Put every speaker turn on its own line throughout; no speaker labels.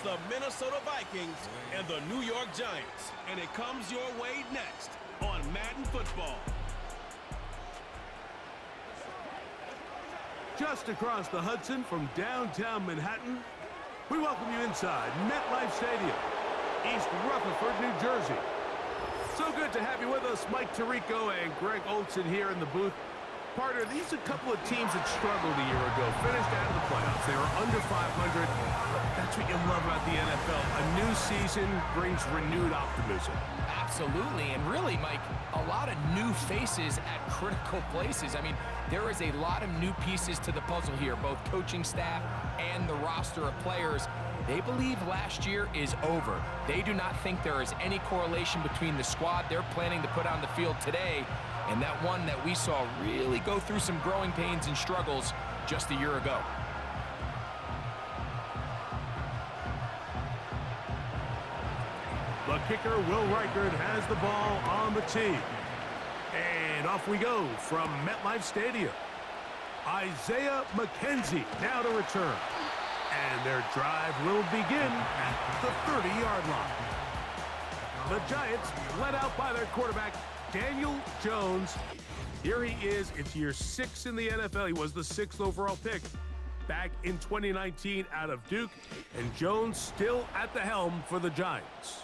the Minnesota Vikings and the New York Giants. And it comes your way next on Madden Football.
Just across the Hudson from downtown Manhattan, we welcome you inside MetLife Stadium, East Rutherford, New Jersey. So good to have you with us. Mike Tirico and Greg Olson here in the booth. Partner, these are a couple of teams that struggled a year ago, finished out of the playoffs. They were under 500. That's what you love about the NFL. A new season brings renewed optimism.
Absolutely, and really, Mike, a lot of new faces at critical places. I mean, there is a lot of new pieces to the puzzle here, both coaching staff and the roster of players. They believe last year is over. They do not think there is any correlation between the squad they're planning to put on the field today and that one that we saw really go through some growing pains and struggles just a year ago.
The kicker, Will Reichard, has the ball on the tee. And off we go from MetLife Stadium. Isaiah McKenzie now to return. And their drive will begin at the 30-yard line. The Giants led out by their quarterback, Daniel Jones. Here he is. It's year 6 in the NFL. He was the 6th overall pick back in 2019 out of Duke. And Jones still at the helm for the Giants.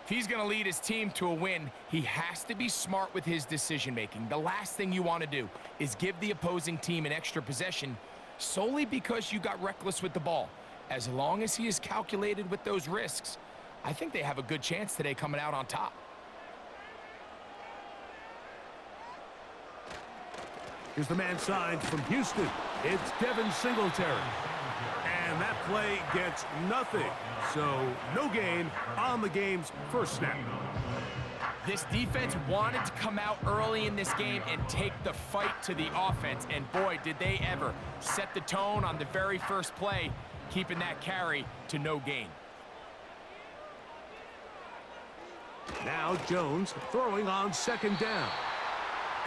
If he's going to lead his team to a win, he has to be smart with his decision-making. The last thing you want to do is give the opposing team an extra possession solely because you got reckless with the ball. As long as he is calculated with those risks, I think they have a good chance today coming out on top.
Here's the man signed from Houston. It's Devin Singletary. And that play gets nothing. So no gain on the game's first snap.
This defense wanted to come out early in this game and take the fight to the offense. And boy, did they ever set the tone on the very first play, keeping that carry to no gain.
Now Jones throwing on second down.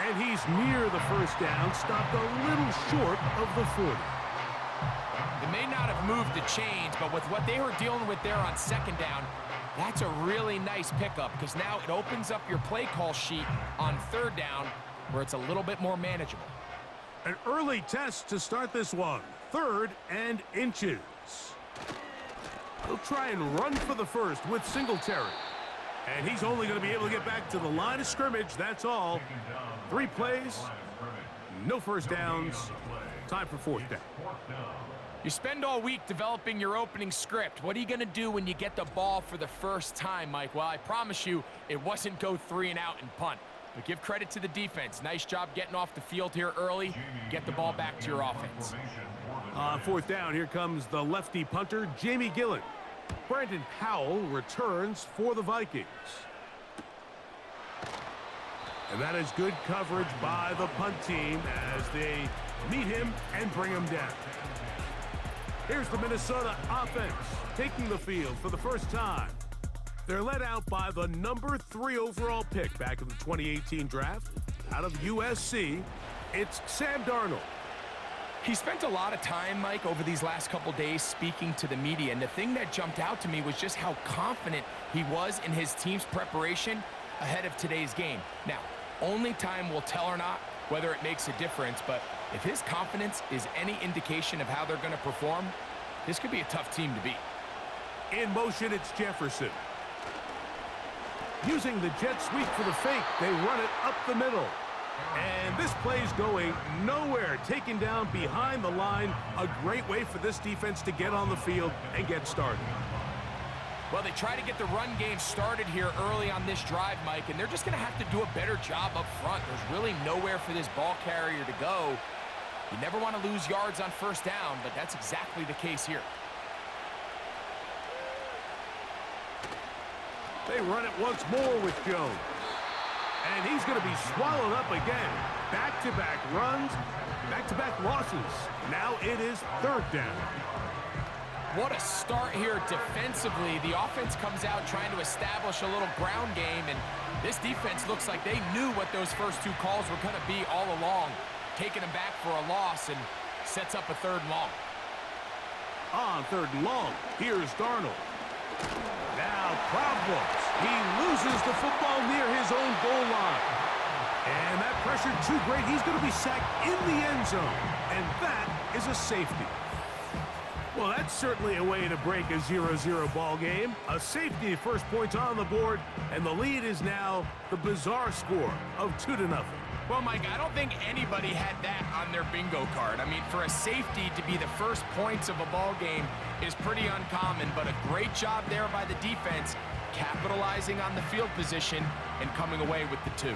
And he's near the first down, stopped a little short of the 40.
They may not have moved the chains, but with what they were dealing with there on second down, that's a really nice pickup because now it opens up your play call sheet on third down where it's a little bit more manageable.
An early test to start this one. 3rd and inches. He'll try and run for the first with Singletary. And he's only going to be able to get back to the line of scrimmage, that's all. 3 plays, no first downs, time for 4th down.
You spend all week developing your opening script. What are you going to do when you get the ball for the first time, Mike? Well, I promise you it wasn't go 3 and out and punt. But give credit to the defense. Nice job getting off the field here early. Get the ball back to your offense.
On 4th down, here comes the lefty punter, Jamie Gillen. Brandon Powell returns for the Vikings. And that is good coverage by the punt team as they meet him and bring him down. Here's the Minnesota offense taking the field for the first time. They're led out by the number 3 overall pick back in the 2018 draft out of USC. It's Sam Darnold.
He spent a lot of time, Mike, over these last couple days speaking to the media, and the thing that jumped out to me was just how confident he was in his team's preparation ahead of today's game. Now, only time will tell or not whether it makes a difference, but if his confidence is any indication of how they're going to perform, this could be a tough team to beat.
In motion, it's Jefferson. Using the jet sweep for the fake, they run it up the middle. And this play's going nowhere, taken down behind the line. A great way for this defense to get on the field and get started.
Well, they try to get the run game started here early on this drive, Mike, and they're just going to have to do a better job up front. There's really nowhere for this ball carrier to go. You never want to lose yards on first down, but that's exactly the case here.
They run it once more with Jones. And he's going to be swallowed up again. Back-to-back runs, back-to-back losses. Now it is 3rd down.
What a start here defensively. The offense comes out trying to establish a little ground game, and this defense looks like they knew what those first 2 calls were going to be all along, taking them back for a loss and sets up a 3rd and long.
on 3rd and long. Here's Darnold. Now problems. He loses the football near his own goal line. And that pressure too great. He's going to be sacked in the end zone. And that is a safety. Well, that's certainly a way to break a 0-0 ball game. A safety, first points on the board, and the lead is now the bizarre score of 2-0.
Well, Mike, I don't think anybody had that on their bingo card. I mean, for a safety to be the first points of a ball game is pretty uncommon, but a great job there by the defense, capitalizing on the field position and coming away with the 2.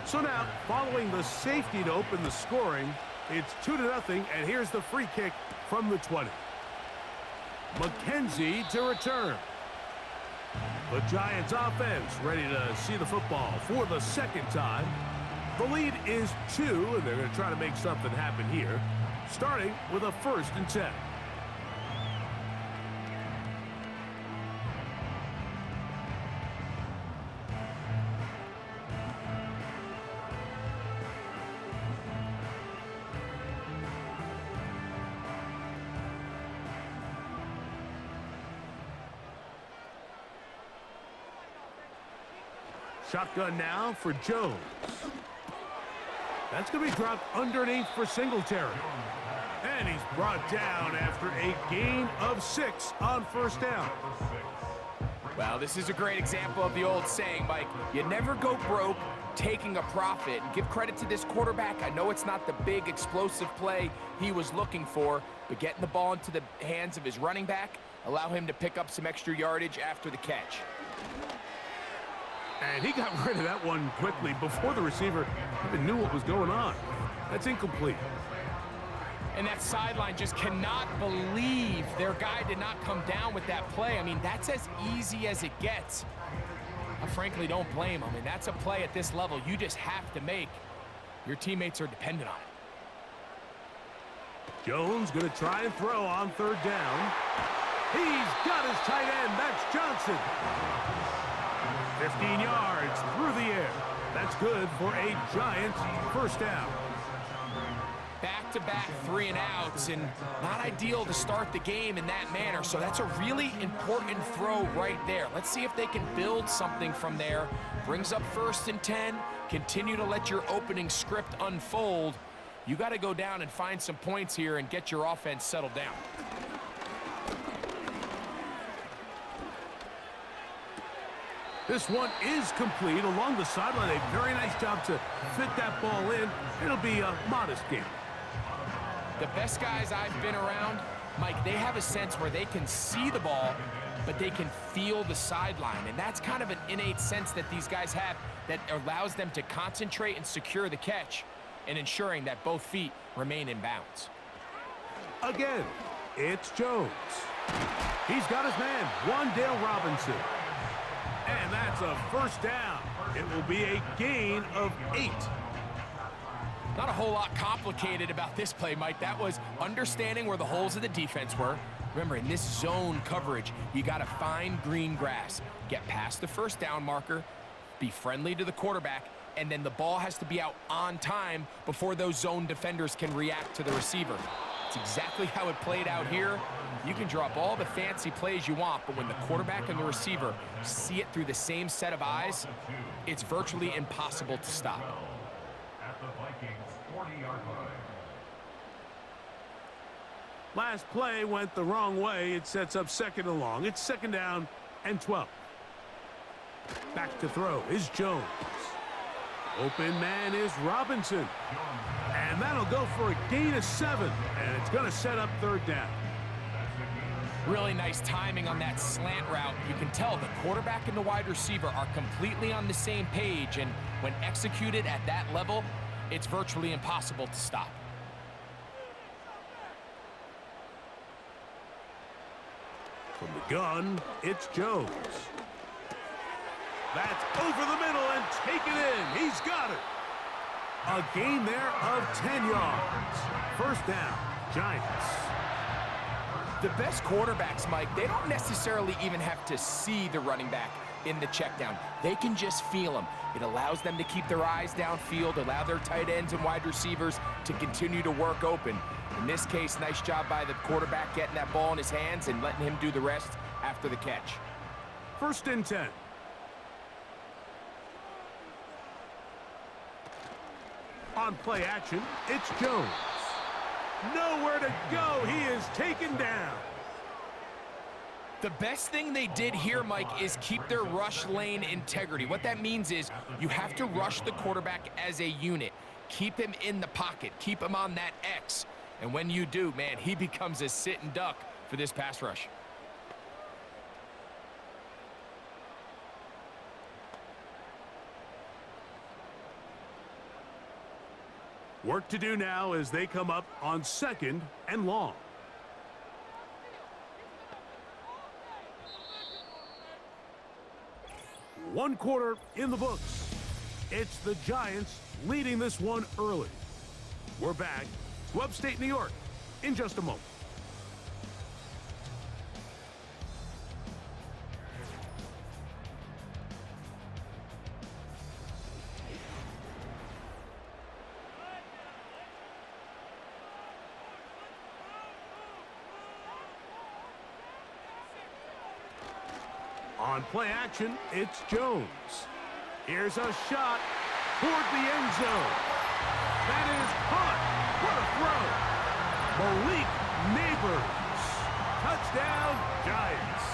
So now, following the safety to open the scoring, it's 2-0, and here's the free kick from the 20. McKenzie to return. The Giants offense ready to see the football for the second time. The lead is 2, and they're going to try to make something happen here, starting with a 1st and 10. Shotgun now for Jones. That's going to be dropped underneath for Singletary. And he's brought down after a gain of 6 on 1st down.
Well, this is a great example of the old saying, Mike. You never go broke taking a profit. And give credit to this quarterback. I know it's not the big explosive play he was looking for, but getting the ball into the hands of his running back, allow him to pick up some extra yardage after the catch.
And he got rid of that one quickly before the receiver even knew what was going on. That's incomplete.
And that sideline just cannot believe their guy did not come down with that play. I mean, that's as easy as it gets. I frankly don't blame him. And that's a play at this level you just have to make. Your teammates are dependent on it.
Jones going to try and throw on 3rd down. He's got his tight end. That's Johnson. 15 yards through the air. That's good for a Giants 1st down.
Back-to-back 3-and-outs, and not ideal to start the game in that manner. So that's a really important throw right there. Let's see if they can build something from there. Brings up 1st and 10. Continue to let your opening script unfold. You got to go down and find some points here and get your offense settled down.
This one is complete along the sideline. A very nice job to fit that ball in. It'll be a modest game.
The best guys I've been around, Mike, they have a sense where they can see the ball, but they can feel the sideline. And that's kind of an innate sense that these guys have that allows them to concentrate and secure the catch and ensuring that both feet remain in bounds.
Again, it's Jones. He's got his man, Wan'Dale Robinson. And that's a 1st down. It will be a gain of 8.
Not a whole lot complicated about this play, Mike. That was understanding where the holes of the defense were. Remember, in this zone coverage, you got to find green grass. Get past the 1st down marker, be friendly to the quarterback, and then the ball has to be out on time before those zone defenders can react to the receiver. It's exactly how it played out here. You can drop all the fancy plays you want, but when the quarterback and the receiver see it through the same set of eyes, it's virtually impossible to stop.
At the Vikings 40-yard line.
Last play went the wrong way. It sets up 2nd and long. It's 2nd down and 12. Back to throw is Jones. Open man is Robinson. And that'll go for a gain of 7. And it's going to set up 3rd down.
Really nice timing on that slant route. You can tell the quarterback and the wide receiver are completely on the same page, and when executed at that level, it's virtually impossible to stop.
From the gun, it's Jones. That's over the middle and taken in. He's got it. A gain there of 10 yards. 1st down, Giants.
The best quarterbacks, Mike, they don't necessarily even have to see the running back. in the check down. They can just feel them. It allows them to keep their eyes downfield, allow their tight ends and wide receivers to continue to work open. In this case, nice job by the quarterback getting that ball in his hands and letting him do the rest after the catch.
1st and 10. On play action, it's Jones. Nowhere to go. He is taken down.
The best thing they did here, Mike, is keep their rush lane integrity. What that means is you have to rush the quarterback as a unit. Keep him in the pocket. Keep him on that X. And when you do, man, he becomes a sitting duck for this pass rush.
Work to do now as they come up on 2nd and long. One quarter in the books. It's the Giants leading this one early. We're back to upstate New York in just a moment. On play action, it's Jones. Here's a shot toward the end zone. That is caught. What a throw. Malik Neighbors. Touchdown, Giants.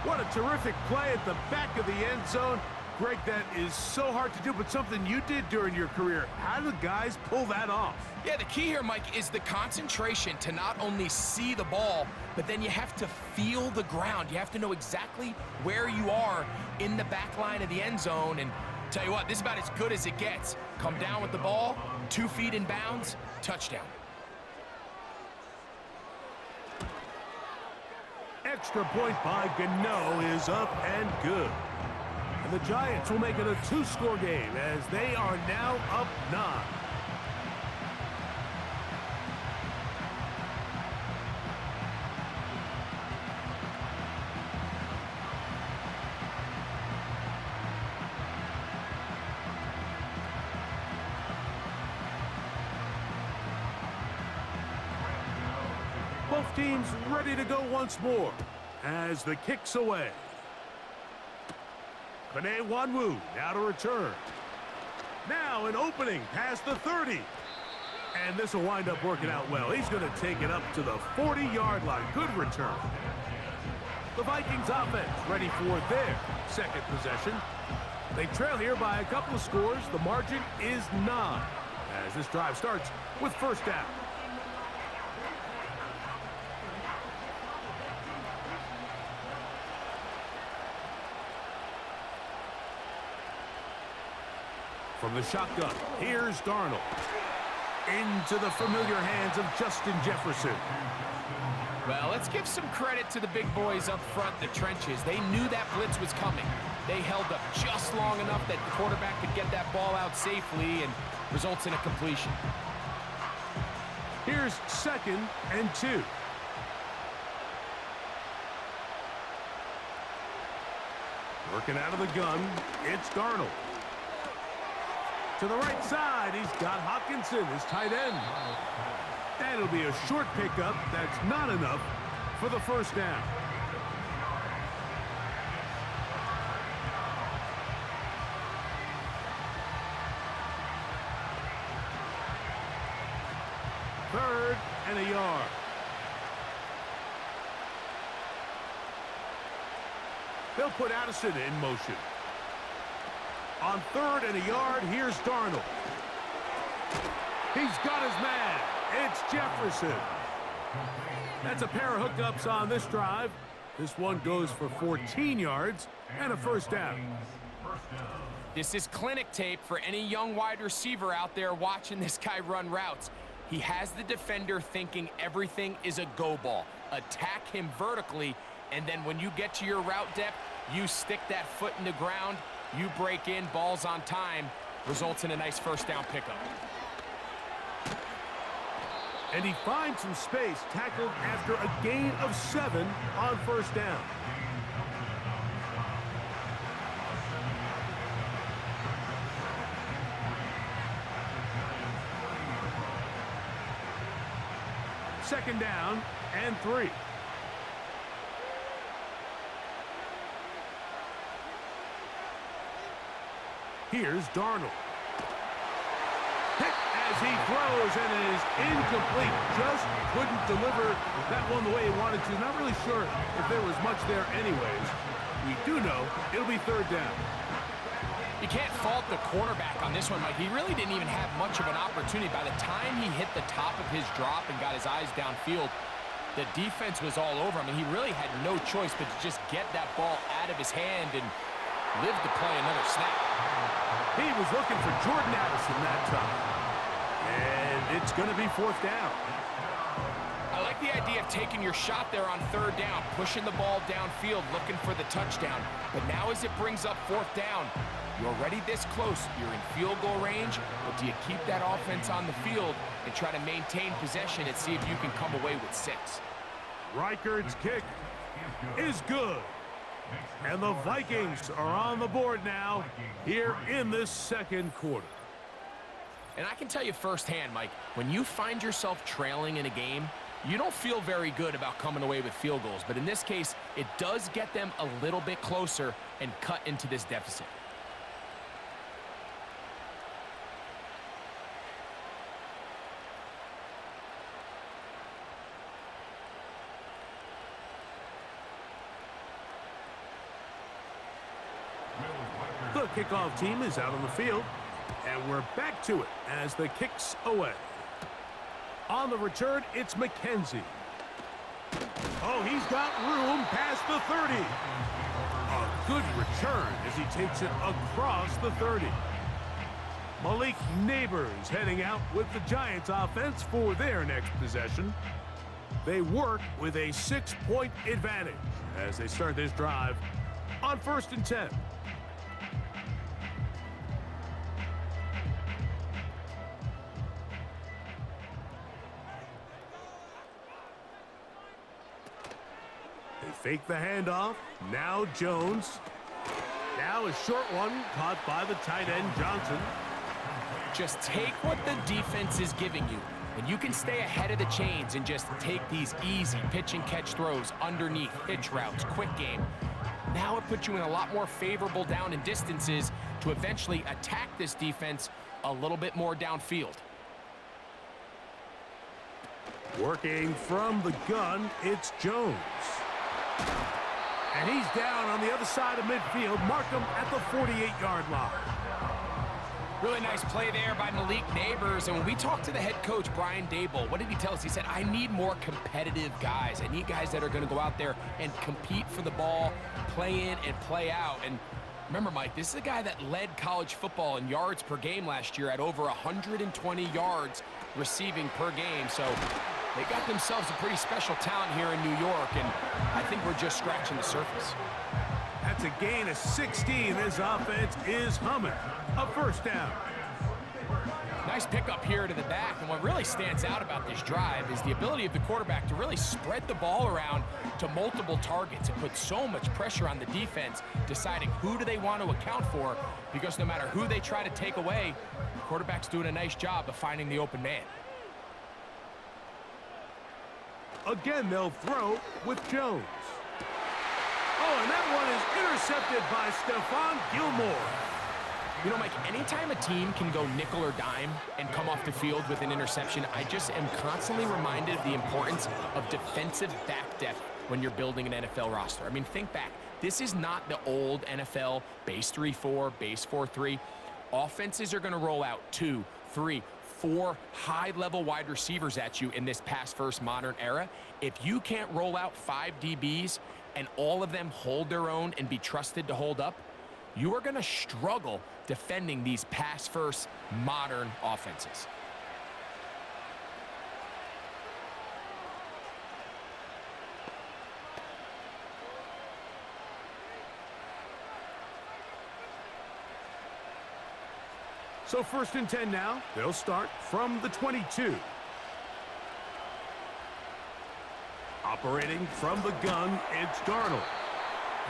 What a terrific play at the back of the end zone. Greg, that is so hard to do, but something you did during your career. How do the guys pull that off?
Yeah, the key here, Mike, is the concentration to not only see the ball, but then you have to feel the ground. You have to know exactly where you are in the back line of the end zone. And tell you what, this is about as good as it gets. Come down with the ball, 2 feet in bounds, touchdown.
Extra point by Gano is up and good. And the Giants will make it a 2-score game as they are now up 9. Both teams ready to go once more as the kick's away. Panay Wanwu now to return. Now an opening past the 30. And this will wind up working out well. He's going to take it up to the 40-yard line. Good return. The Vikings offense ready for their 2nd possession. They trail here by a couple of scores. The margin is 9 as this drive starts with 1st down. From the shotgun, here's Darnold. Into the familiar hands of Justin Jefferson.
Well, let's give some credit to the big boys up front, the trenches. They knew that blitz was coming. They held up just long enough that the quarterback could get that ball out safely and results in a completion.
Here's 2nd and 2. Working out of the gun, it's Darnold. To the right side, he's got Hockenson, his tight end. That'll be a short pickup. That's not enough for the 1st down. Third and a yard. They'll put Addison in motion. On 3rd and a yard, here's Darnold. He's got his man. It's Jefferson. That's a pair of hookups on this drive. This one goes for 14 yards and a 1st down.
This is clinic tape for any young wide receiver out there watching this guy run routes. He has the defender thinking everything is a go ball. Attack him vertically, and then when you get to your route depth, you stick that foot in the ground. You break in, balls on time, results in a nice 1st down pickup.
And he finds some space, tackled after a gain of 7 on 1st down. second down and 3. Here's Darnold. Hit as he throws, and it is incomplete. Just couldn't deliver that one the way he wanted to. Not really sure if there was much there anyways. We do know it'll be third down.
You can't fault the quarterback on this one, Mike. He really didn't even have much of an opportunity. By the time he hit the top of his drop and got his eyes downfield, the defense was all over him. I mean, he really had no choice but to just get that ball out of his hand and live to play another snap.
He was looking for Jordan Addison that time. And it's going to be fourth down.
I like the idea of taking your shot there on third down, pushing the ball downfield, looking for the touchdown. But now as it brings up fourth down, you're already this close. You're in field goal range, but do you keep that offense on the field and try to maintain possession and see if you can come away with 6?
Reichard's kick is good. And the Vikings are on the board now here in this second quarter.
And I can tell you firsthand, Mike, when you find yourself trailing in a game, you don't feel very good about coming away with field goals. But in this case, it does get them a little bit closer and cut into this deficit.
The kickoff team is out on the field, and we're back to it as the kick's away. On the return, it's McKenzie. Oh, he's got room past the 30. A good return as he takes it across the 30. Malik Neighbors heading out with the Giants offense for their next possession. They work with a 6-point advantage as they start this drive on 1st and 10. Fake the handoff. Now Jones. Now a short one caught by the tight end Johnson.
Just take what the defense is giving you, and you can stay ahead of the chains and just take these easy pitch and catch throws underneath, hitch routes, quick game. Now it puts you in a lot more favorable down and distances to eventually attack this defense a little bit more downfield.
Working from the gun, it's Jones. And he's down on the other side of midfield. Mark him at the 48-yard line.
Really nice play there by Malik Neighbors. And when we talked to the head coach, Brian Daboll, what did he tell us? He said, I need more competitive guys. I need guys that are going to go out there and compete for the ball, play in and play out. And remember, Mike, this is a guy that led college football in yards per game last year at over 120 yards receiving per game. So they got themselves a pretty special talent here in New York, and I think we're just scratching the surface.
That's a gain of 16. This offense is humming. A first down.
Nice pickup here to the back, and what really stands out about this drive is the ability of the quarterback to really spread the ball around to multiple targets and put so much pressure on the defense, deciding who do they want to account for, because no matter who they try to take away, the quarterback's doing a nice job of finding the open man.
Again, they'll throw with Jones. Oh, and that one is intercepted by Stephon Gilmore.
You know, Mike, anytime a team can go nickel or dime and come off the field with an interception, I just am constantly reminded of the importance of defensive back depth when you're building an NFL roster. I mean, think back. This is not the old NFL base 3-4, base 4-3. Offenses are going to roll out 2, 3, 4 high-level wide receivers at you in this pass-first modern era. If you can't roll out 5 DBs and all of them hold their own and be trusted to hold up, you are going to struggle defending these pass-first modern offenses.
So 1st and 10 now. They'll start from the 22. Operating from the gun, it's Darnold.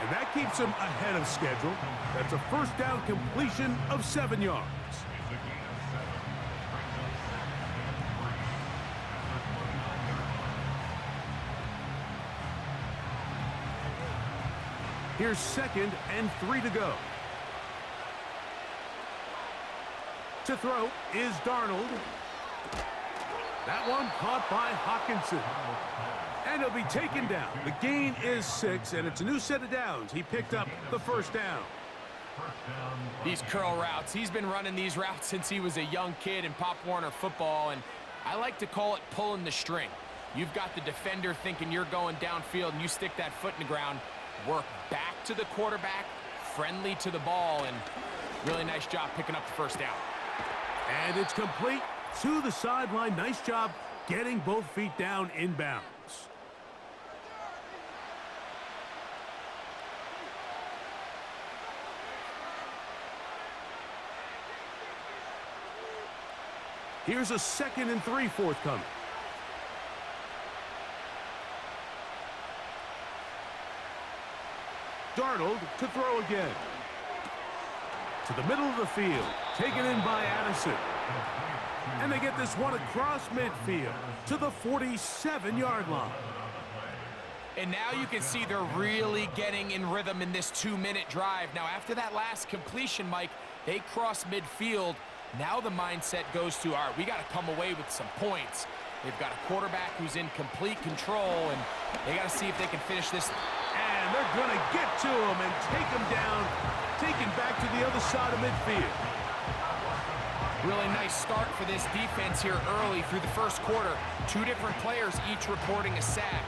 And that keeps him ahead of schedule. That's a first down completion of 7 yards. Here's 2nd and 3 to go. To throw is Darnold. That one caught by Hawkinson. And he'll be taken down. The gain is 6, and it's a new set of downs. He picked up the first down.
These curl routes, he's been running these routes since he was a young kid in Pop Warner football, and I like to call it pulling the string. You've got the defender thinking you're going downfield, and you stick that foot in the ground, work back to the quarterback, friendly to the ball, and really nice job picking up the first down.
And it's complete to the sideline. Nice job getting both feet down inbounds. Here's a 2nd and 3 forthcoming. Darnold to throw again. To the middle of the field. Taken in by Addison. And they get this one across midfield to the 47-yard line.
And now you can see they're really getting in rhythm in this 2-minute drive. Now, after that last completion, Mike, they cross midfield. Now the mindset goes to, all right, we got to come away with some points. They've got a quarterback who's in complete control, and they got to see if they can finish this.
And they're going to get to him and take him down, taken back to the other side of midfield.
Really nice start for this defense here early through the first quarter. 2 different players each reporting a sack.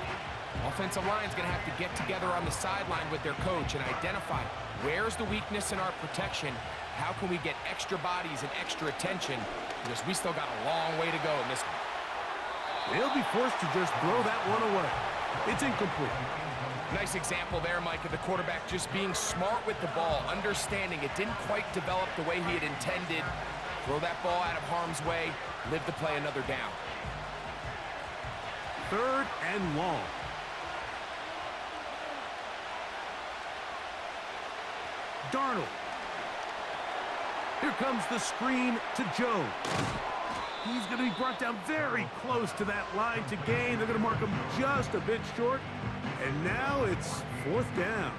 Offensive line's going to have to get together on the sideline with their coach and identify where's the weakness in our protection. How can we get extra bodies and extra attention? Because we still got a long way to go in this one.
They'll be forced to just throw that one away. It's incomplete.
Nice example there, Mike, of the quarterback just being smart with the ball, understanding it didn't quite develop the way he had intended. Throw that ball out of harm's way, live to play another down.
3rd and long. Darnold. Here comes the screen to Jones. He's going to be brought down very close to that line to gain. They're going to mark him just a bit short. And now it's 4th down.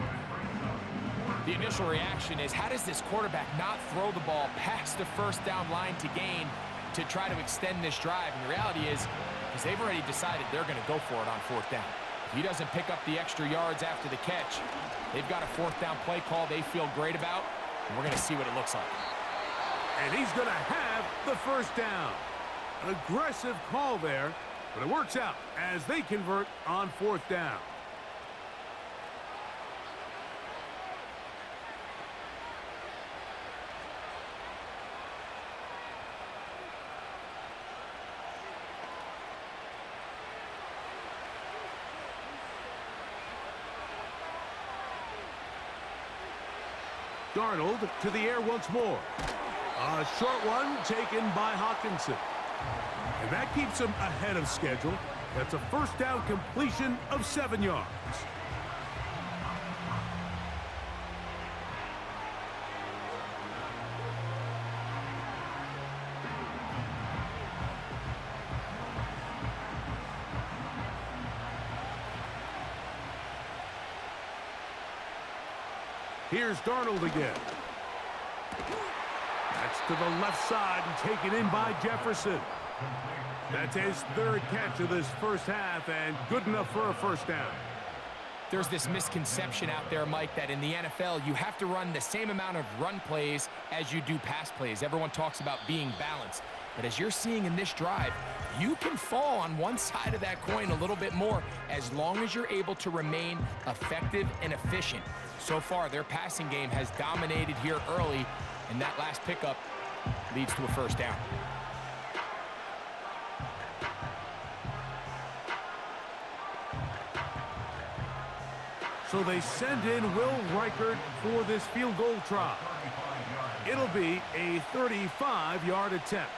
The initial reaction is, how does this quarterback not throw the ball past the first down line to gain to try to extend this drive? And the reality is, because they've already decided they're going to go for it on 4th down. If he doesn't pick up the extra yards after the catch, they've got a 4th down play call they feel great about, and we're going to see what it looks like.
And he's going to have the first down. An aggressive call there, but it works out as they convert on 4th down. Darnold to the air once more. A short one taken by Hawkinson. And that keeps him ahead of schedule. That's a first down completion of 7 yards. Here's Darnold again. That's to the left side and taken in by Jefferson. That's his 3rd catch of this first half and good enough for a first down.
There's this misconception out there, Mike, that in the NFL you have to run the same amount of run plays as you do pass plays. Everyone talks about being balanced. But as you're seeing in this drive, you can fall on one side of that coin a little bit more as long as you're able to remain effective and efficient. So far, their passing game has dominated here early, and that last pickup leads to a first down.
So they send in Will Reichert for this field goal try. It'll be a 35-yard attempt.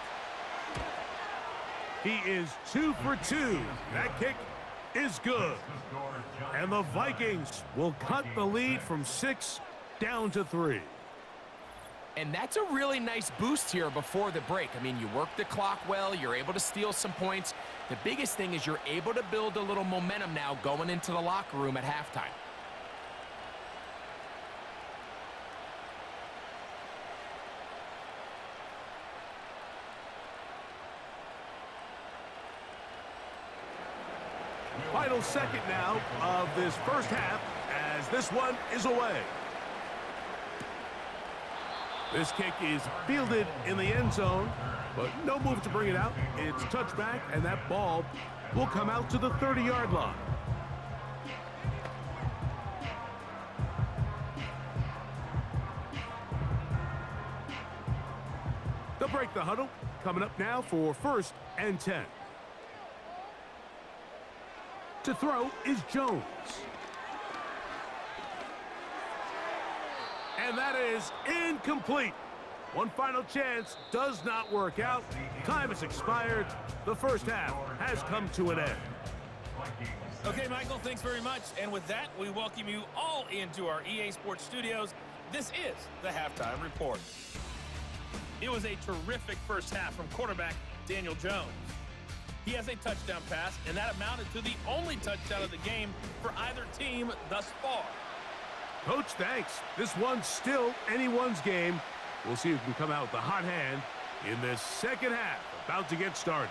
He is 2 for 2. That kick is good. And the Vikings will cut the lead from 6 down to 3.
And that's a really nice boost here before the break. I mean, you work the clock well, you're able to steal some points. The biggest thing is you're able to build a little momentum now going into the locker room at halftime.
Final second now of this first half as this one is away. This kick is fielded in the end zone, but no move to bring it out. It's touchback, and that ball will come out to the 30-yard line. They'll break the huddle. Coming up now for 1st and 10. To throw is Jones. And that is incomplete. One final chance does not work out. Time has expired. The first half has come to an end.
Okay, Michael, thanks very much. And with that, we welcome you all into our EA Sports studios. This is the Halftime Report. It was a terrific first half from quarterback Daniel Jones. He has a touchdown pass, and that amounted to the only touchdown of the game for either team thus far.
Coach, thanks. This one's still anyone's game. We'll see who can come out with the hot hand in this second half. About to get started.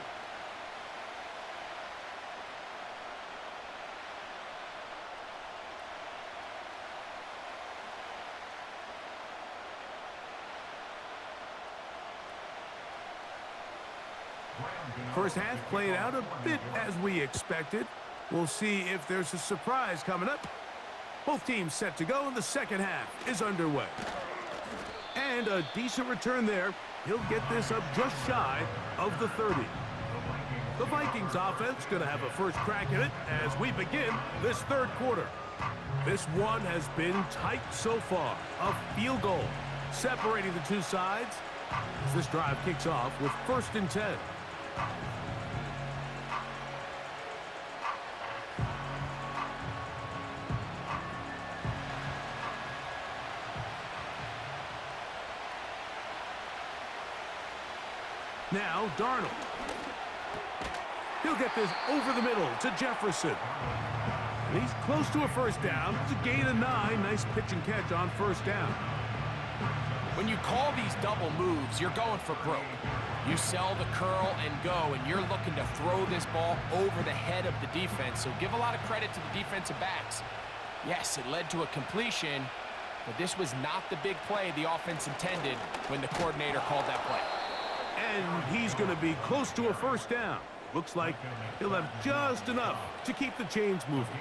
First half played out a bit as we expected. We'll see if there's a surprise coming up. Both teams set to go, and the second half is underway. And a decent return there. He'll get this up just shy of the 30. The Vikings offense going to have a first crack at it as we begin this third quarter. This one has been tight so far. A field goal separating the two sides as this drive kicks off with 1st and 10. Now, Darnold. He'll get this over the middle to Jefferson. And he's close to a first down. It's a gain of 9. Nice pitch and catch on first down.
When you call these double moves, you're going for broke. You sell the curl and go, and you're looking to throw this ball over the head of the defense. So give a lot of credit to the defensive backs. Yes, it led to a completion, but this was not the big play the offense intended when the coordinator called that play.
And he's going to be close to a first down. Looks like he'll have just enough to keep the chains moving.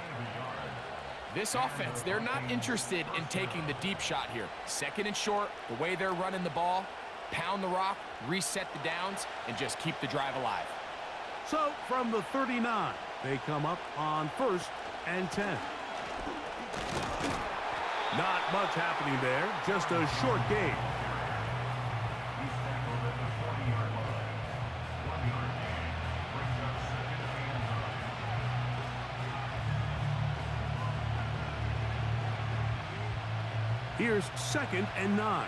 This offense, they're not interested in taking the deep shot here. Second and short, the way they're running the ball, pound the rock, reset the downs, and just keep the drive alive.
So from the 39, they come up on 1st and 10. Not much happening there, just a short gain. Here's 2nd and 9.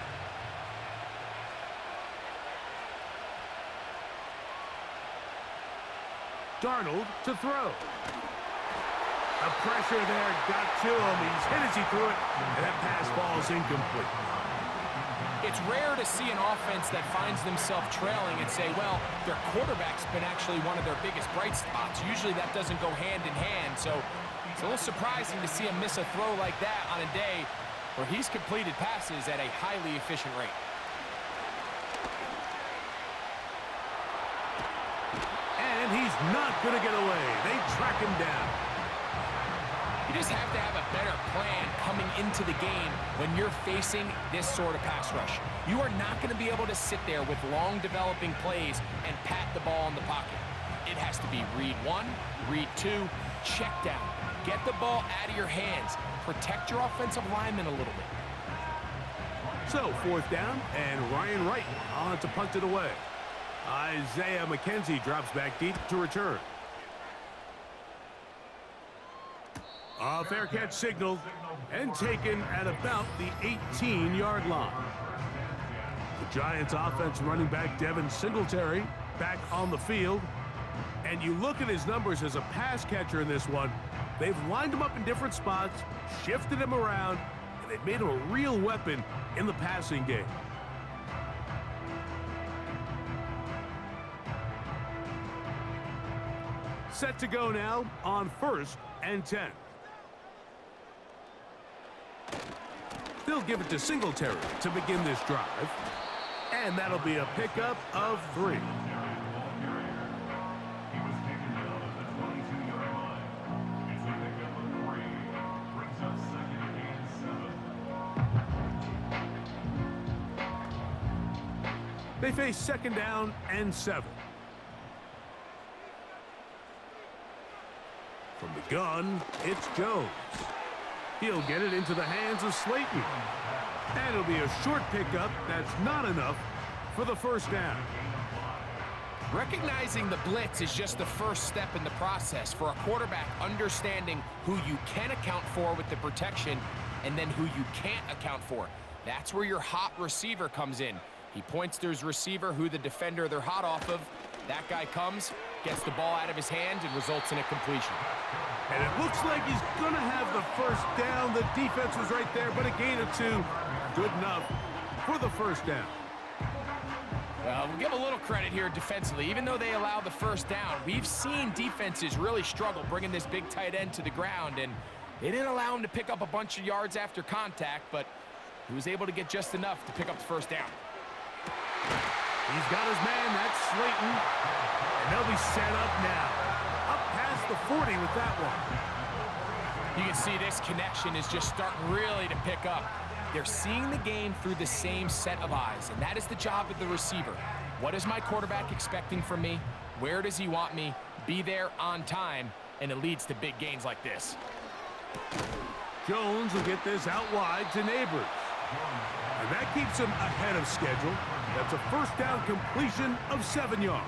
Darnold to throw. The pressure there got to him. He's hit as he threw it, and that pass falls incomplete.
It's rare to see an offense that finds themselves trailing and say, well, their quarterback's been actually one of their biggest bright spots. Usually that doesn't go hand in hand, so it's a little surprising to see him miss a throw like that on a day where he's completed passes at a highly efficient rate.
And he's not going to get away. They track him down.
You just have to have a better plan coming into the game when you're facing this sort of pass rush. You are not going to be able to sit there with long developing plays and pat the ball in the pocket. It has to be read 1, read 2, check down. Get the ball out of your hands. Protect your offensive lineman a little bit.
So, 4th down, and Ryan Wright on to punt it away. Isaiah McKenzie drops back deep to return. A fair catch signaled and taken at about the 18-yard line. The Giants offense running back Devin Singletary back on the field. And you look at his numbers as a pass catcher in this one. They've lined him up in different spots, shifted him around, and they've made him a real weapon in the passing game. Set to go now on 1st and 10. They'll give it to Singletary to begin this drive. And that'll be a pickup of 3.
He was taken down at the 22-yard line. It's a pickup of 3. Brings up 2nd and 7.
They face 2nd down and 7. From the gun, it's Jones. He'll get it into the hands of Slayton. And it'll be a short pickup that's not enough for the 1st down.
Recognizing the blitz is just the first step in the process for a quarterback, understanding who you can account for with the protection and then who you can't account for. That's where your hot receiver comes in. He points to his receiver, who the defender they're hot off of. That guy comes, gets the ball out of his hand, and results in a completion.
And it looks like he's going to have the 1st down. The defense was right there, but a gain of 2. Good enough for the 1st down.
We'll give a little credit here defensively. Even though they allow the 1st down, we've seen defenses really struggle bringing this big tight end to the ground, and they didn't allow him to pick up a bunch of yards after contact, but he was able to get just enough to pick up the 1st down.
He's got his man, that's Slayton. And they'll be set up now. Up past the 40 with that one.
You can see this connection is just starting really to pick up. They're seeing the game through the same set of eyes, and that is the job of the receiver. What is my quarterback expecting from me? Where does he want me? Be there on time, and it leads to big gains like this.
Jones will get this out wide to Neighbors. And that keeps him ahead of schedule. That's a 1st down completion of 7 yards.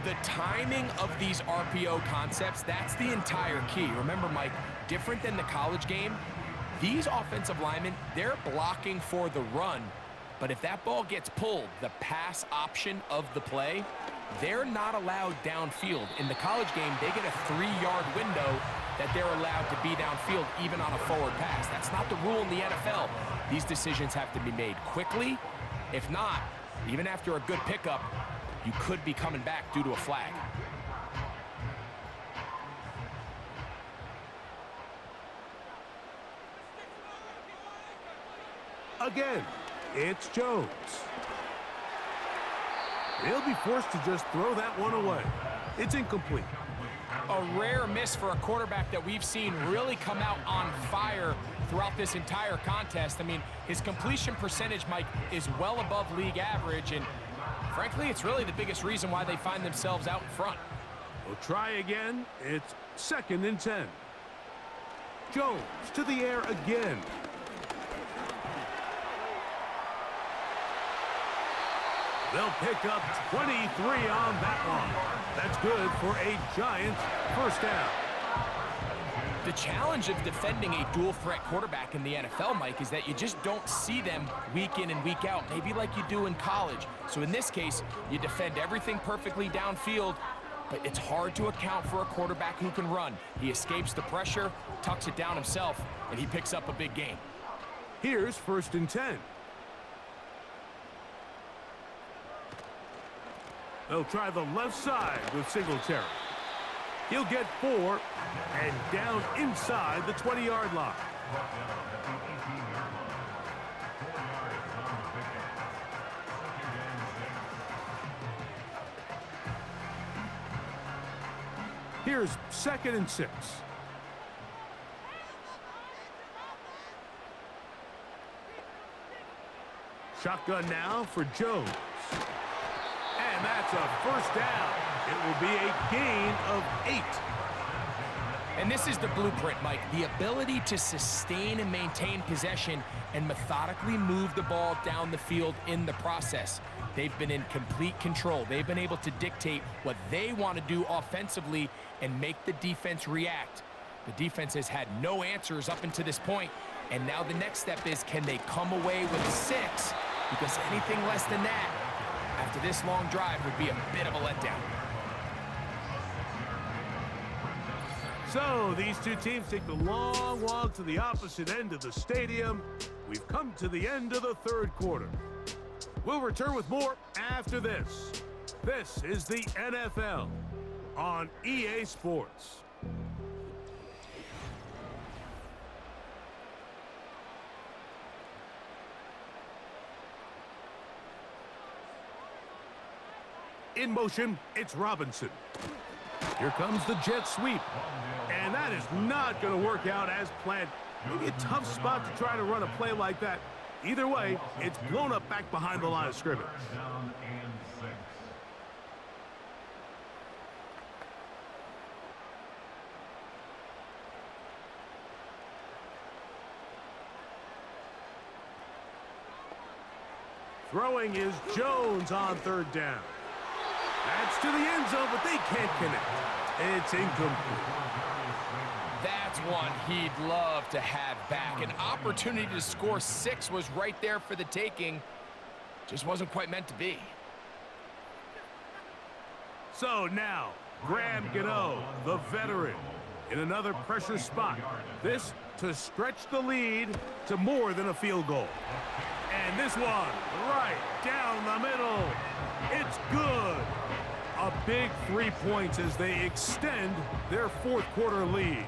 The timing of these RPO concepts, that's the entire key. Remember, Mike, different than the college game, these offensive linemen, they're blocking for the run, but if that ball gets pulled, the pass option of the play, they're not allowed downfield. In the college game, they get a 3-yard window that they're allowed to be downfield even on a forward pass. That's not the rule in the NFL. These decisions have to be made quickly. If not, even after a good pickup, you could be coming back due to a flag.
Again, it's Jones. He'll be forced to just throw that one away. It's incomplete.
A rare miss for a quarterback that we've seen really come out on fire throughout this entire contest. I mean, his completion percentage, Mike, is well above league average, and frankly, it's really the biggest reason why they find themselves out in front.
We'll try again. It's 2nd and 10. Jones to the air again. They'll pick up 23 on that one. That's good for a Giants 1st down.
The challenge of defending a dual-threat quarterback in the NFL, Mike, is that you just don't see them week in and week out, maybe like you do in college. So in this case, you defend everything perfectly downfield, but it's hard to account for a quarterback who can run. He escapes the pressure, tucks it down himself, and he picks up a big gain.
Here's 1st and 10. They'll try the left side with Singletary. He'll get 4 and down inside the 20-yard line. Here's 2nd and 6. Shotgun now for Jones. And that's a 1st down. It will be a gain of 8.
And this is the blueprint, Mike. The ability to sustain and maintain possession and methodically move the ball down the field in the process. They've been in complete control. They've been able to dictate what they want to do offensively and make the defense react. The defense has had no answers up until this point, and now the next step is, can they come away with 6? Because anything less than that, after this long drive, would be a bit of a letdown.
So these two teams take the long walk to the opposite end of the stadium. We've come to the end of the 3rd quarter. We'll return with more after this. This is the NFL on EA Sports. In motion, it's Robinson. Here comes the jet sweep. And that is not going to work out as planned. Maybe a tough spot to try to run a play like that. Either way, it's blown up back behind the line of scrimmage.
Down and 6.
Throwing is Jones on third down. That's to the end zone, but they can't connect. It's incomplete.
That's one he'd love to have back. An opportunity to score 6 was right there for the taking. Just wasn't quite meant to be.
So now, Graham Gano, the veteran, in another pressure spot. This to stretch the lead to more than a field goal. And this one, right down the middle. It's good. A big 3 points as they extend their fourth quarter lead.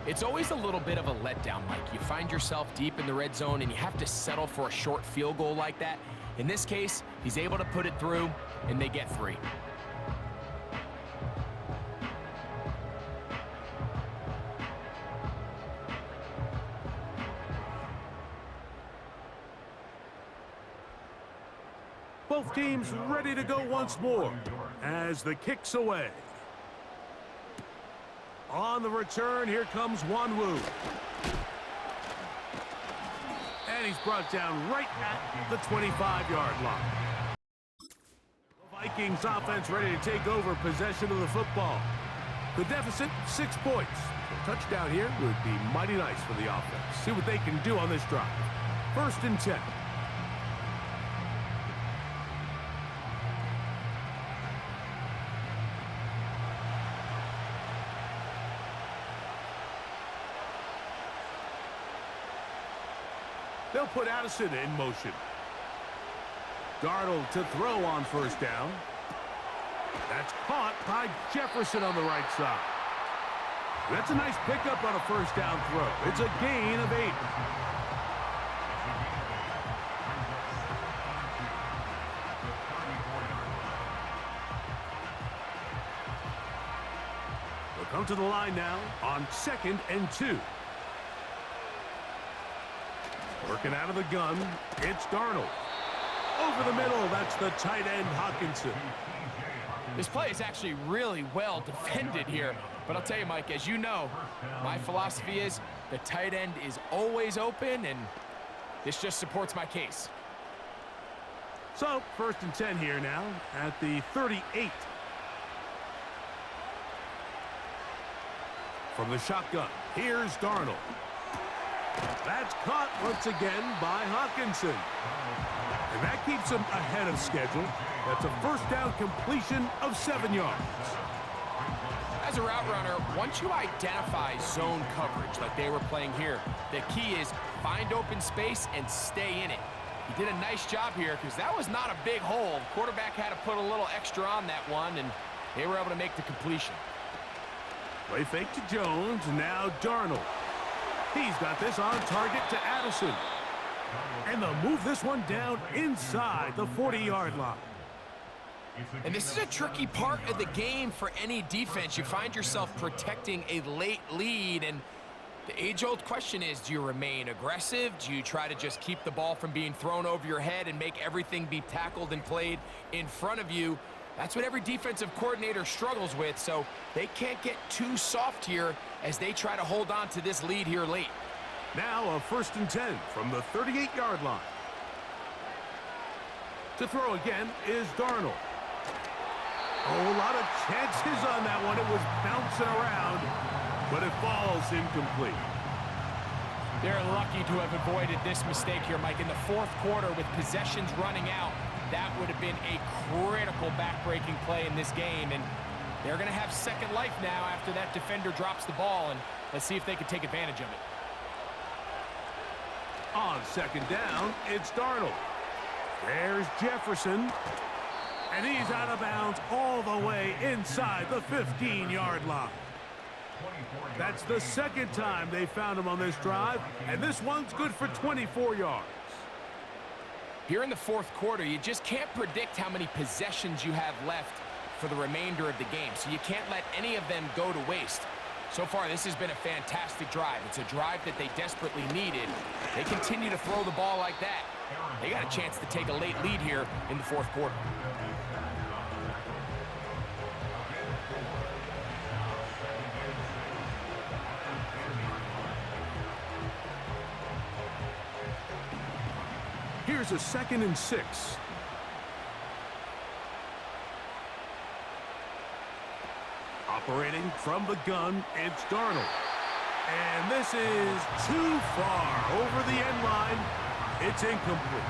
It's always a little bit of a letdown, Mike. You find yourself deep in the red zone and you have to settle for a short field goal like that. In this case, he's able to put it through and they get 3.
Both teams ready to go once more as the kick's away. On the return, here comes Wanwu. And he's brought down right at the 25-yard line. The Vikings offense ready to take over possession of the football. The deficit, 6 points. A touchdown here would be mighty nice for the offense. See what they can do on this drive. 1st and 10. They'll put Addison in motion. Darnold to throw on 1st down. That's caught by Jefferson on the right side. That's a nice pickup on a 1st down throw. It's a gain of 8. They'll come to the line now on 2nd and 2. Working out of the gun, it's Darnold. Over the middle, that's the tight end, Hawkinson.
This play is actually really well defended here. But I'll tell you, Mike, as you know, my philosophy is the tight end is always open, and this just supports my case.
So, 1st and 10 here now at the 38. From the shotgun, here's Darnold. That's caught once again by Hawkinson. And that keeps him ahead of schedule. That's a 1st down completion of 7 yards.
As a route runner, once you identify zone coverage like they were playing here, the key is find open space and stay in it. He did a nice job here because that was not a big hole. The quarterback had to put a little extra on that one, and they were able to make the completion.
Play fake to Jones, now Darnold. He's got this on target to Addison. And they'll move this one down inside the 40-yard line.
And this is a tricky part of the game for any defense. You find yourself protecting a late lead, and the age-old question is, do you remain aggressive? Do you try to just keep the ball from being thrown over your head and make everything be tackled and played in front of you? That's what every defensive coordinator struggles with, so they can't get too soft here as they try to hold on to this lead here late.
Now a 1st and 10 from the 38-yard line. To throw again is Darnold. Oh, a lot of chances on that one. It was bouncing around, but it falls incomplete.
They're lucky to have avoided this mistake here, Mike. In the 4th quarter with possessions running out, that would have been a critical back-breaking play in this game, and they're going to have second life now after that defender drops the ball, and let's see if they can take advantage of it.
On 2nd down, it's Darnold. There's Jefferson. And he's out of bounds all the way inside the 15-yard line. That's the second time they found him on this drive, and this one's good for 24 yards.
Here in the fourth quarter, you just can't predict how many possessions you have left for the remainder of the game, so you can't let any of them go to waste. So far, this has been a fantastic drive. It's a drive that they desperately needed. They continue to throw the ball like that. They got a chance to take a late lead here in the fourth quarter.
Here's a 2nd and 6. Operating from the gun, it's Darnold. And this is too far over the end line. It's incomplete.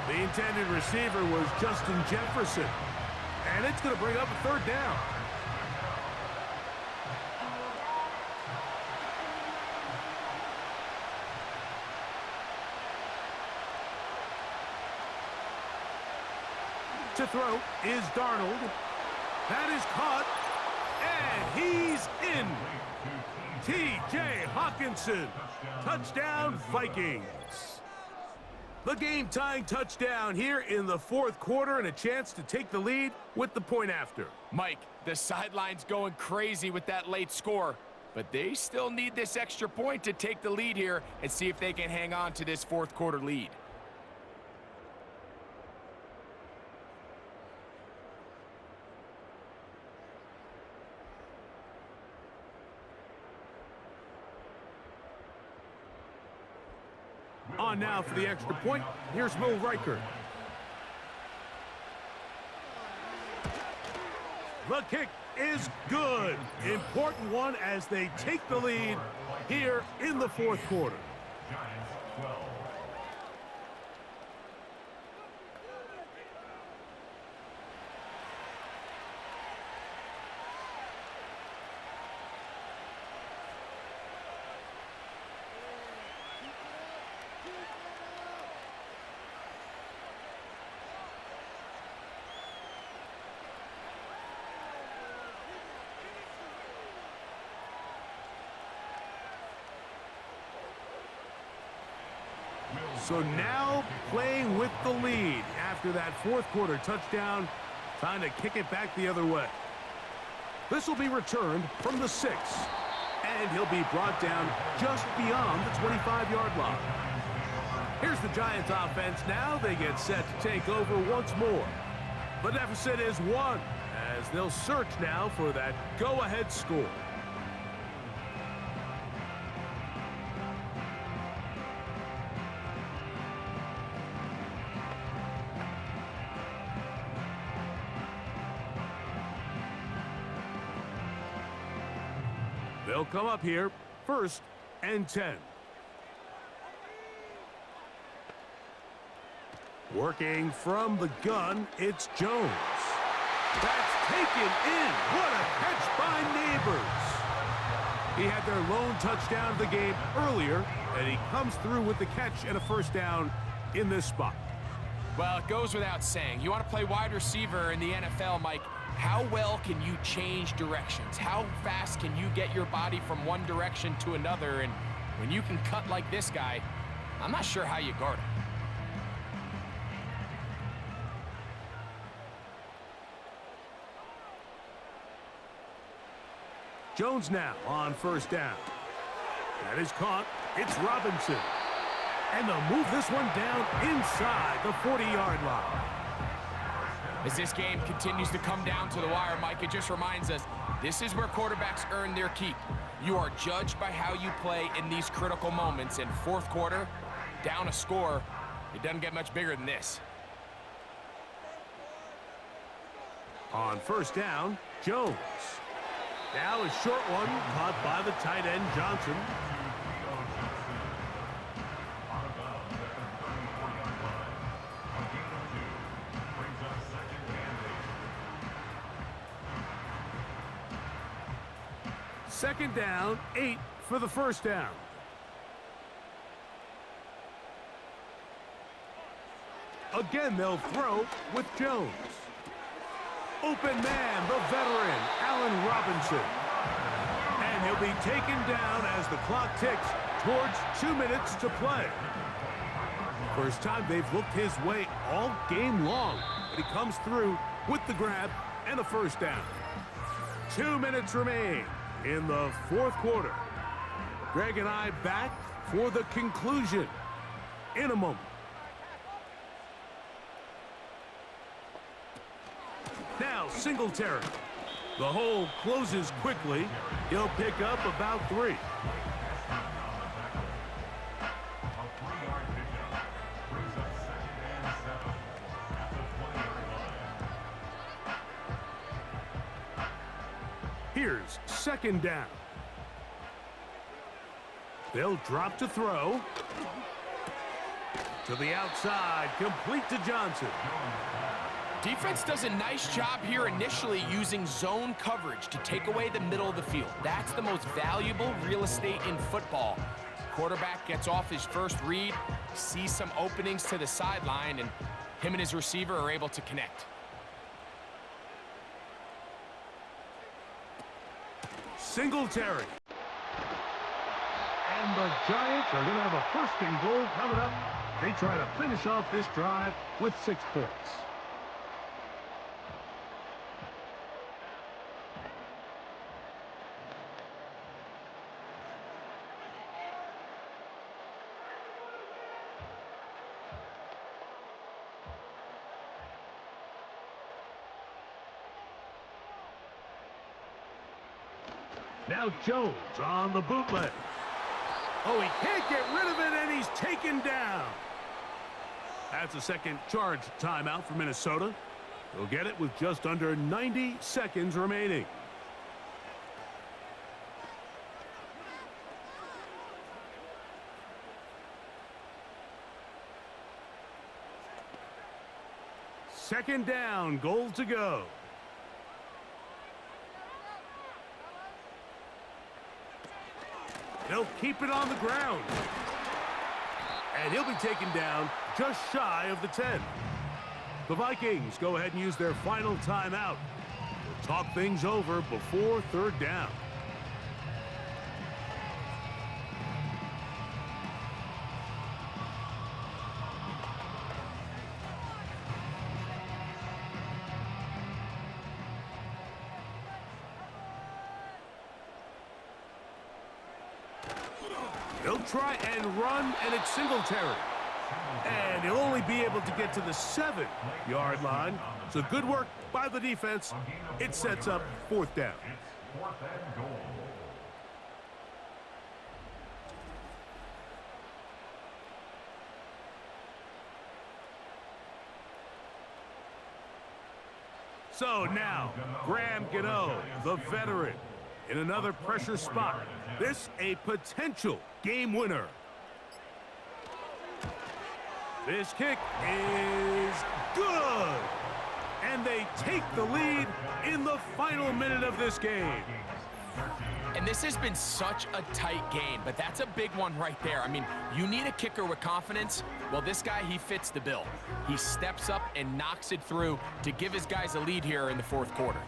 The intended receiver was Justin Jefferson. And it's going to bring up a 3rd down. To throw is Darnold. That is caught. And he's in. T.J. Hawkinson. Touchdown, Vikings. The game-tying touchdown here in the fourth quarter and a chance to take the lead with the point after.
Mike, the sideline's going crazy with that late score, but they still need this extra point to take the lead here and see if they can hang on to this fourth quarter lead.
On now for the extra point. Here's Will Riker. The kick is good. Important one as they take the lead here in the fourth quarter.
Giants 12.
So now playing with the lead after that fourth quarter touchdown, trying to kick it back the other way. This will be returned from the 6, and he'll be brought down just beyond the 25-yard line. Here's the Giants offense now. They get set to take over once more. The deficit is 1 as they'll search now for that go-ahead score. They'll come up here, 1st and 10. Working from the gun, it's Jones. That's taken in. What a catch by Neighbors. He had their lone touchdown of the game earlier, and he comes through with the catch and a 1st down in this spot.
Well, it goes without saying. You want to play wide receiver in the NFL, Mike. How well can you change directions? How fast can you get your body from one direction to another? And when you can cut like this guy, I'm not sure how you guard him.
Jones now on 1st down. That is caught. It's Robinson. And they'll move this one down inside the 40-yard line.
As this game continues to come down to the wire, Mike, it just reminds us, this is where quarterbacks earn their keep. You are judged by how you play in these critical moments. In fourth quarter, down a score, it doesn't get much bigger than this.
On 1st down, Jones. Now a short one caught by the tight end, Johnson. Second down, 8 for the 1st down. Again, they'll throw with Jones. Open man, the veteran, Allen Robinson. And he'll be taken down as the clock ticks towards 2 minutes to play. First time they've looked his way all game long, but he comes through with the grab and a first down. 2 minutes remain in the fourth quarter. Greg and I back for the conclusion in a moment. Now Singletary. The hole closes quickly. He'll pick up about 3. Here's second down. They'll drop to throw. To the outside, complete to Johnson.
Defense does a nice job here initially using zone coverage to take away the middle of the field. That's the most valuable real estate in football. Quarterback gets off his first read, sees some openings to the sideline, and him and his receiver are able to connect.
Singletary. And the Giants are going to have a first and goal coming up. They try to finish off this drive with 6 points. Now Jones on the bootleg. Oh, he can't get rid of it, and he's taken down. That's a second charge timeout for Minnesota. They'll get it with just under 90 seconds remaining. Second down, goal to go. They'll keep it on the ground. And he'll be taken down just shy of the 10. The Vikings go ahead and use their final timeout. They'll talk things over before third down. He'll try and run, and it's Singletary. And he'll only be able to get to the 7-yard line. So good work by the defense. It sets up fourth down.
It's 4th and goal.
So now, Graham Gano, the veteran, in another pressure spot. This a potential game winner. This kick is good. And they take the lead in the final minute of this game.
And this has been such a tight game, but that's a big one right there. I mean, you need a kicker with confidence. Well, this guy, he fits the bill. He steps up and knocks it through to give his guys a lead here in the fourth quarter.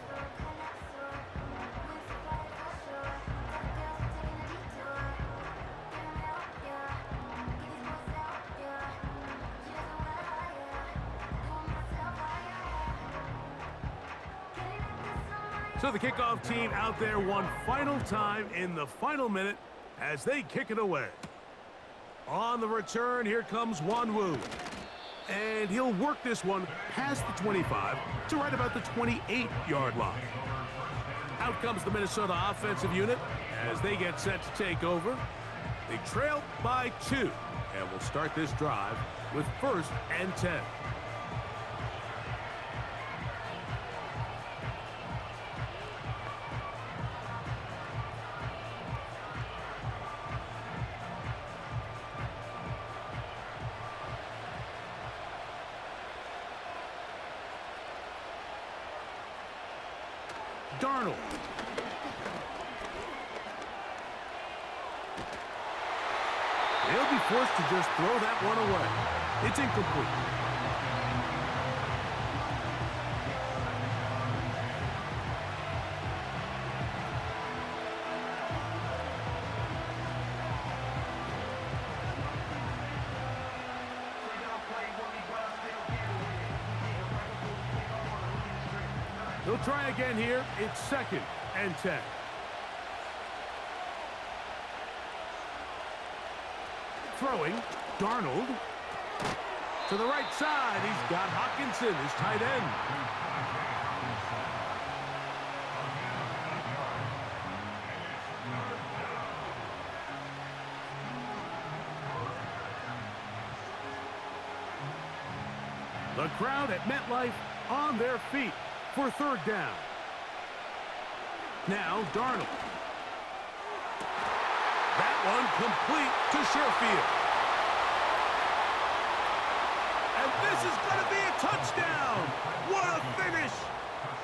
So the kickoff team out there one final time in the final minute as they kick it away. On the return, here comes Wanwu. And he'll work this one past the 25 to right about the 28-yard line. Out comes the Minnesota offensive unit as they get set to take over. They trail by 2 and will start this drive with 1st and 10. Darnold. They'll be forced to just throw that one away. It's incomplete. They'll try again here. It's 2nd and 10. Throwing, Darnold. To the right side, he's got Hockenson, his tight end. The crowd at MetLife on their feet for 3rd down. Now, Darnold. That one complete to Sherfield. And this is going to be a touchdown. What a finish.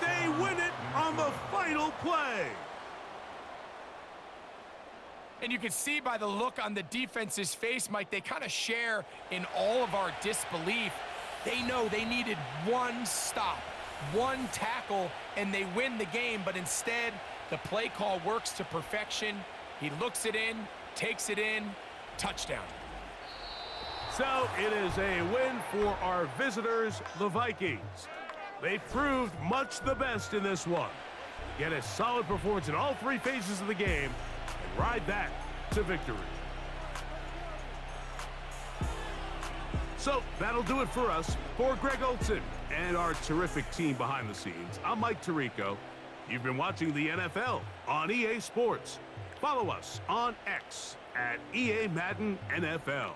They win it on the final play.
And you can see by the look on the defense's face, Mike, they kind of share in all of our disbelief. They know they needed one stop, one tackle, and they win the game. But instead, the play call works to perfection. He looks it in, takes it in, touchdown.
So it is a win for our visitors, the Vikings. They proved much the best in this one. Get a solid performance in all 3 phases of the game and ride that to victory. So that'll do it for us. For Greg Olson and our terrific team behind the scenes, I'm Mike Tirico. You've been watching the NFL on EA Sports. Follow us on X at EA Madden NFL.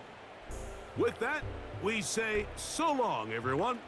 With that, we say so long, everyone.